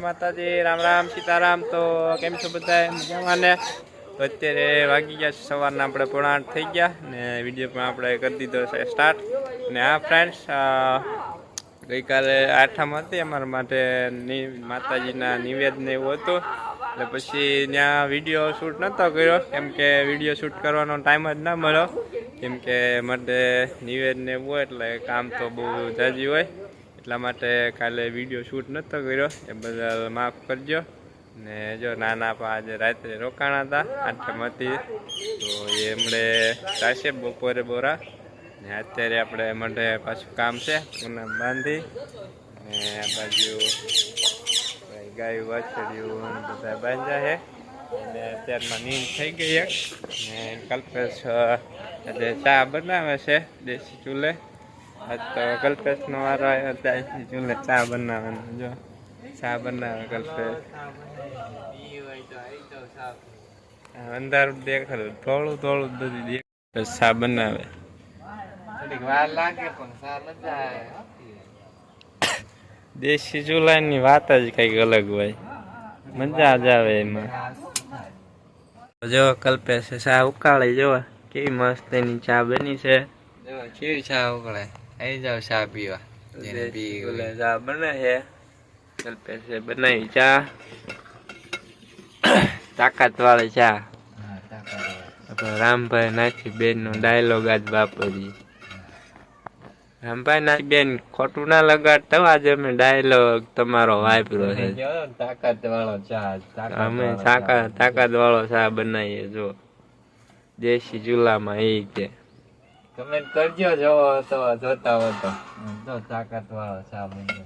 માતાજી, રામ રામ, સીતારામ। તો કેમ છો બધા? મજામાં ને? તો અત્યારે વાગી ગયા સવારના આપણે 8:30 થઈ ગયા ને વિડીયો પણ આપણે કરી દીધો છે સ્ટાર્ટ। ને આ ફ્રેન્ડ્સ ગઈકાલે આઠમ હતી અમારા માટે માતાજીના નિવેદન એવું હતું, એટલે પછી ત્યાં વિડીયો શૂટ નહોતો કર્યો કેમ કે વિડીયો શૂટ કરવાનો ટાઈમ જ ના મળ્યો, કેમ કે માટે નિવેદન એવું હોય એટલે કામ તો બહુ જાજી હોય, એટલા માટે કાલે વિડીયો શૂટ નહોતો કર્યો, એ બદલ માફ કરજો। ને જો નાના પા આજે રાત્રે રોકાણા હતા આઠમ હતી, તો એ હમણે ચાશે બપોરે બોરા ને અત્યારે આપણે માટે પાછું કામ છે પૂનમ બાંધી ને આ બાજુ ગાયું વાછડિયું બધા બાંધ્યા છે અને અત્યારમાં નીંદ થઈ ગઈ એક ને કલ્પેશ આજે ચા બનાવે છે દેશી ચૂલે। આજ તો કલ્પેશનો વારો આવ્યો દેશી ચૂલે ચા બનાવવાનો, જો ચા બનાવે કલ્પેશ। અંધારું દેખાડ થોડું થોડું બધી દેખાડ ચા બનાવે, વાર લાગે પણ ચા મજા આવે। દેશી ચૂલાની વાત જ કઈક અલગ હોય, મજા જ આવે એમાં। જો કલ્પેશ ચા ઉકાળી, જો કેવી મસ્ત એની ચા બની છે, જો કેવી ચા ઉકળે। આવી જાવ ચા પીવા, જેને પી ચા બને છે કલ્પેશે બનાવી ચા, તાકાત વાળી ચા। રામભાઈ નાખી બેન નો ડાયલોગ આજ વાપરીએ। રામભાઈ નાખી બેન ખોટું ના લગાડતા, આજે અમે ડાયલોગ તમારો વાપર્યો છે, તાકાત વાળો ચા। અમે તાકાત વાળો ચા બનાવીએ, જો દેશી ચૂલામાં એ છે। કમેન્ટ કરજો જો તો જોતા હો તો તાકાત વાળો ચા બન્યો,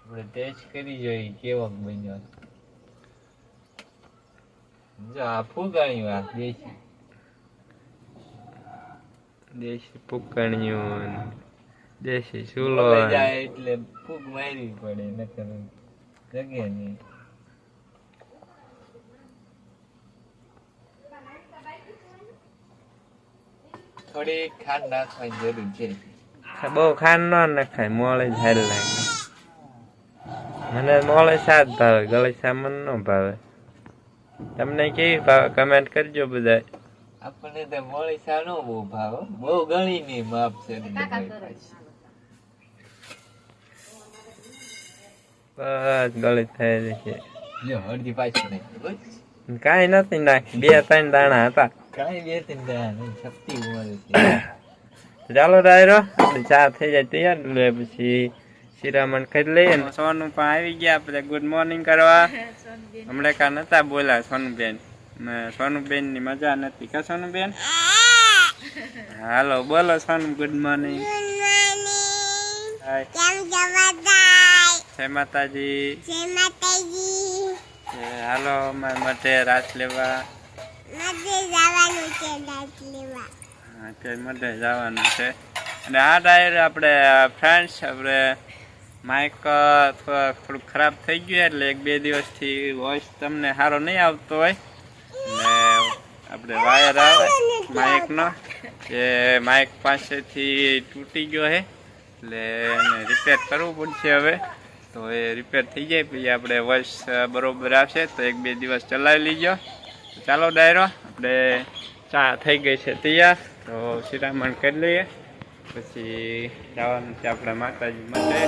આપણે ટેસ્ટ કરી જોઈએ કેવો બન્યો। જો આ ફૂગાણી વાત દેશી ફૂગણીયું દેશી ચૂલો જાય એટલે ફૂગ મારવી પડે, નકર જગે નહીં। થોડી ખાંડ નાખવાની જરૂર છે, બહુ ખાંડ ન નખાય, મોળે જ હાલ લાગે। મને મોળે સા જ ભાવે, ગળે સા મને ન ભાવે। તમને કેવી ભાવે કમેન્ટ કરજો બધા। આપણને તો મોળી સા નો બહુ ભાવે, બહુ ગણી ની માપ છે બસ ગળી થઈ છે। જો હળદી પાછી નહીં, કાંઈ નથી નાખી, 2-3 દાણા હતા, કાંઈ 2-3 દાણા નહીં, શક્તિ મળે છે। ચાલો ડાયરો આપણી ચા થઈ જાય તૈયાર, પછી શિરામણ કરી લઈએ ને સોનું પણ આવી ગયા આપણે ગુડ મોર્નિંગ કરવા। હમણાં કા નતા બોલ્યા સોનુબેન, સોનુબેન ની મજા નથી કા સોનુબેન? હાલો બોલો સોનુ ગુડ મોર્નિંગ। જય માતાજી। હાલો અમારા માટે રાત લેવા, અત્યારે માટે જવાનું છે। અને આ ડાયર આપણે ફ્રેન્ડ્સ આપણે માઇક થોડુંક ખરાબ થઈ ગયું, એટલે 1-2 દિવસથી વોઇસ તમને સારો નહીં આવતો હોય, ને આપણે વાયર આવે માઇકનો એ માઇક પાસેથી તૂટી ગયો છે, એટલે એને રિપેર કરવું પડશે હવે। તો એ રિપેર થઈ જાય પછી આપણે વોઇસ બરોબર આવશે, તો 1-2 દિવસ ચલાવી લીજો। ચાલો ડાયરો આપણે ચા થઈ ગઈ છે તૈયાર, તો શિરામણ કરી લઈએ પછી જવાનું છે આપણા માતાજી માટે।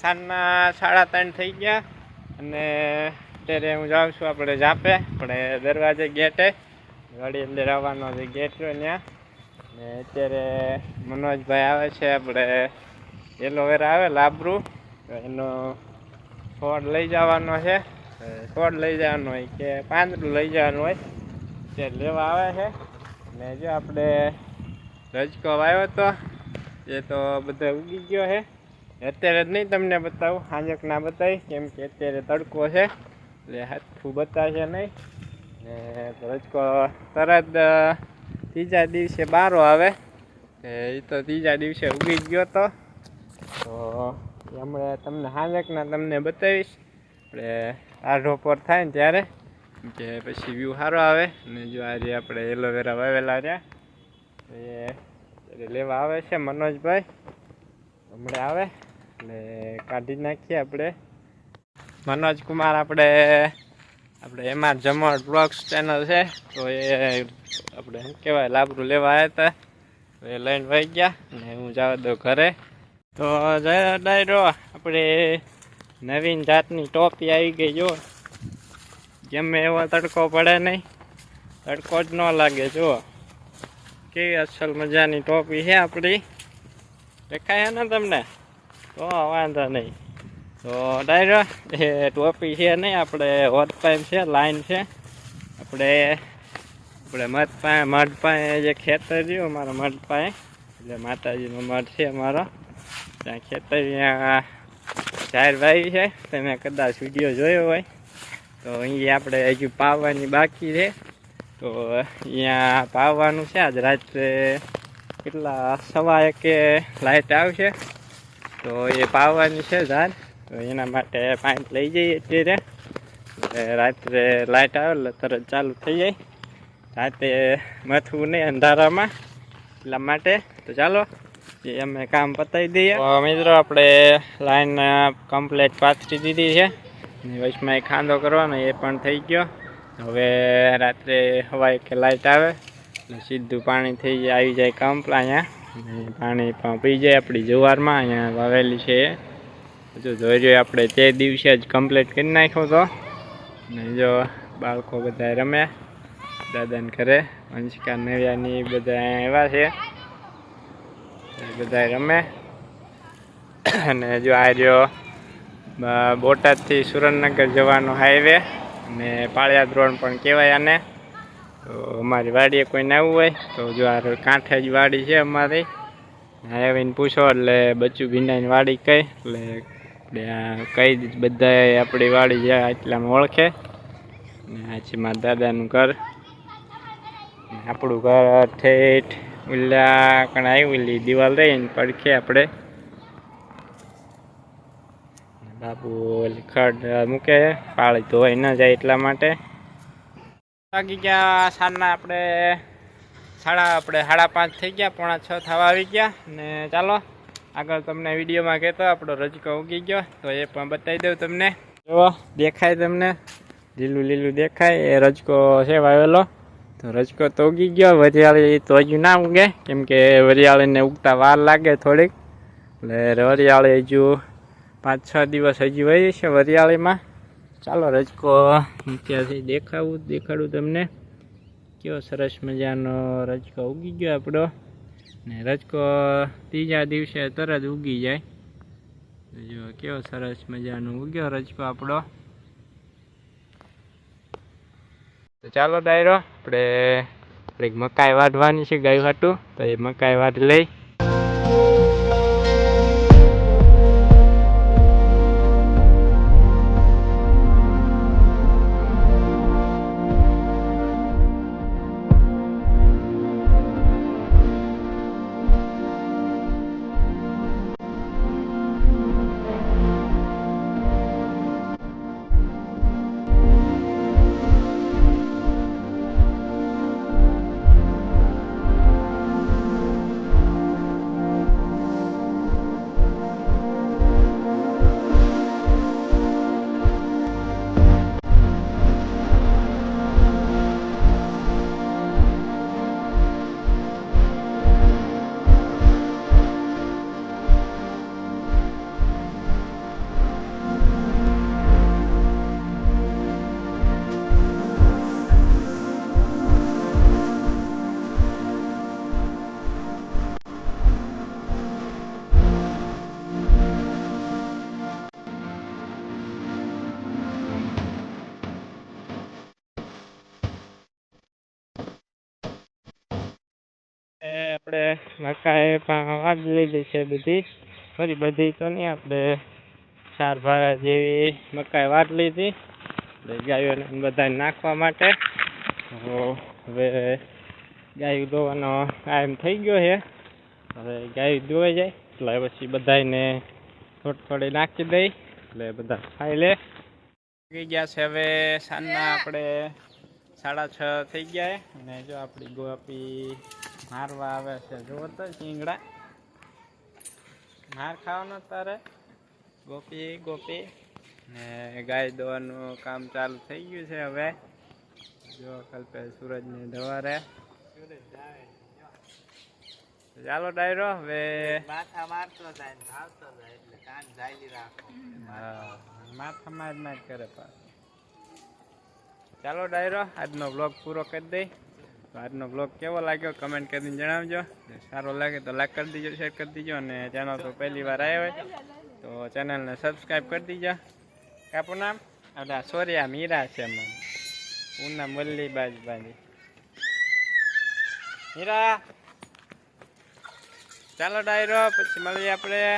સાંજના 3:30 થઈ ગયા અને અત્યારે હું જાઉં છું આપણે જાપે આપણે દરવાજે ગેટે ગાડી અંદર આવવાનો જે ગેટ રહ્યો ત્યાં ને અત્યારે મનોજભાઈ આવે છે આપણે એલોવેરા આવે લાબરું એનો છોડ લઈ જવાનો છે છોડ લઈ જવાનો હોય કે પાંદડું લઈ જવાનું હોય તે લેવા આવે છે ને જો આપણે રજકો વાવ્યો હતો એ તો બધો ઉગી ગયો છે અત્યારે જ નહીં તમને બતાવું હાંજક ના બતાવી કેમ કે અત્યારે તડકો છે એટલે હાથું બતાવશે નહીં ને રજકો તરત ત્રીજા દિવસે બારો આવે એ તો ત્રીજા દિવસે ઉગી ગયો તો હમણાં તમને હાંજકના તમને બતાવીશ આપણે આઢો પર થાય ને ત્યારે કે પછી વ્યૂ સારો આવે ને જો આજે આપણે એલોવેરા વાવેલા રહ્યા એ લેવા આવે છે મનોજભાઈ હમણાં આવે એટલે કાઢી નાખીએ આપણે મનોજ કુમાર આપણે એમાં જમણ બ્લોગ્સ ચેનલ છે તો એ આપણે શું કહેવાય લાબરું લેવા આવ્યા હતા તો એ લઈને વહી ગયા ને હું જવા દઉં ઘરે તો જય ડાયરો આપણે નવીન જાતની ટોપી આવી ગઈ જો ગમે એવો તડકો પડે નહીં તડકો જ ન લાગે જો કેવી અસલ મજાની ટોપી છે આપણી દેખાય ને તમને તો વાંધો નહીં તો ડાયરો એ ટોપી છે નહીં આપણે હોટ પાઇપ છે લાઈન છે આપણે મઢ પાસે જે ખેતર રહ્યું અમારા મઢ પાસે એટલે માતાજીનો મઢ છે અમારો ત્યાં ખેતર ત્યાં ઝાડ વાવી છે તમે કદાચ વિડીયો જોયો હોય તો અહીંયા આપણે હજુ પાવાની બાકી છે તો અહીંયા પાવાનું છે આજ રાત્રે કેટલા 1:15 લાઇટ આવશે તો એ પાવાની છે ઝાડ તો એના માટે પાઇપ લઈ જઈએ અત્યારે રાત્રે લાઇટ આવે એટલે તરત ચાલુ થઈ જાય રાતે મથવું નહીં અંધારામાં એટલા માટે તો ચાલો એ અમે કામ પતાવી દઈએ મિત્રો આપણે લાઈન કમ્પ્લીટ પાથરી દીધી છે વચમાં એક ખાંધો કરવાનો એ પણ થઈ ગયો હવે રાત્રે હવાય કે લાઇટ આવે એટલે સીધું પાણી થઈ જાય આવી જાય કમ્પ અહીંયા પાણી પણ પી જાય આપણી જુવારમાં અહીંયા વાવેલી છે હજુ જોઈ રહ્યો આપણે તે દિવસે જ કમ્પ્લીટ કરી નાખ્યો હતો ને જો બાળકો બધા રમે દાદાને ઘરે વંશિકા નવ્યાની બધા એવા છે બધા રમે અને જો આ રહ્યો બોટાદથી સુરેન્દ્રનગર જવાનો હાઈવે અને પાળિયાદ રોડ પણ કહેવાય આને તો અમારી વાડીએ કોઈને આવવું હોય તો જો આ કાંઠે જ વાડી છે અમારી આવીને પૂછો એટલે બચ્ચું ભીંડાની વાડી કઈ એટલે આપણે કઈ બધા આપણી વાડી છે એટલામાં ઓળખે ને આ છે મારા દાદાનું ઘર આપણું ઘર ઠેઠ ઉલ્લા કણ આવેલી દિવાલ રહીને પડખે આપણે બાપુ ખડ મૂકે પાળી ધોઈ ન જાય એટલા માટે વાગી ગયા સાંજના આપણે 5:30 થઈ ગયા 4:45 થવા આવી ગયા ને ચાલો આગળ તમને વિડીયોમાં કહેતો આપણો રજકો ઉગી ગયો તો એ પણ બતાવી દઉં તમને જો દેખાય તમને લીલું લીલું દેખાય એ રજકો છે વાવેલો તો રજકો તો ઉગી ગયો વરિયાળી તો હજુ ના ઉગે કેમ કે વરિયાળીને ઉગતા વાર લાગે થોડીક એટલે વરિયાળી હજુ 5-6 દિવસ હજી વહી છે વરિયાળીમાં ચાલો રજકો ત્યાંથી દેખાડું તમને કેવો સરસ મજાનો રજકો ઉગી ગયો આપણો ને રજકો ત્રીજા દિવસે તરત ઉગી જાય જો કેવો સરસ મજાનો ઉગ્યો રજકો આપણો તો ચાલો ડાયરો આપણે મકાઈ વાઢવાની છે ગાય વાટું તો એ મકાઈ વાઢ લઈ આપણે મકાઈ પણ વાવી લીધી છે બધી, બધી તો નહીં, આપણે 4 ભારા જેવી મકાઈ વાવી લીધી એટલે ગાયોને બધા નાખવા માટે. તો હવે ગાયું દોવાનો ટાઈમ થઈ ગયો છે. હવે ગાયું દોવાઈ જાય એટલે પછી બધાને થોડી નાખી દઈ એટલે બધા ખાઈ લે. થઈ ગયા છે હવે સાંજના આપણે 6:30 થઈ ગયા અને જો આપણી ગોપી મારવા આવે છે. જો તો ચીંગડા માર ખાવાનો તારે ગોપી ને ગાય દોવાનું કામ ચાલુ થઈ ગયું છે. હવે જો કલ્પે સૂરજને દવારે ચાલો ડાયરો હવે માથા મારતો જાય ને આવતો જાય એટલે કાન ઝાલી રાખો. હા, માથા માર કરે પાછો. ચાલો ડાયરો આજનો બ્લોગ પૂરો કરી દઈ. તો આજનો બ્લોગ કેવો લાગ્યો કમેન્ટ કરીને જણાવજો. સારો લાગે તો લાઈક કરી દીજો, શેર કરી દીજો અને ચેનલ તો પહેલી વાર આવ્યો હોય તો ચેનલને સબસ્ક્રાઈબ કરી દીજો. કાપું નામ આપણા સોરિયા મીરા છે મને પૂનમ વલ્લી બાજી મીરા. ચાલો ડાયરો પછી મળીએ આપણે.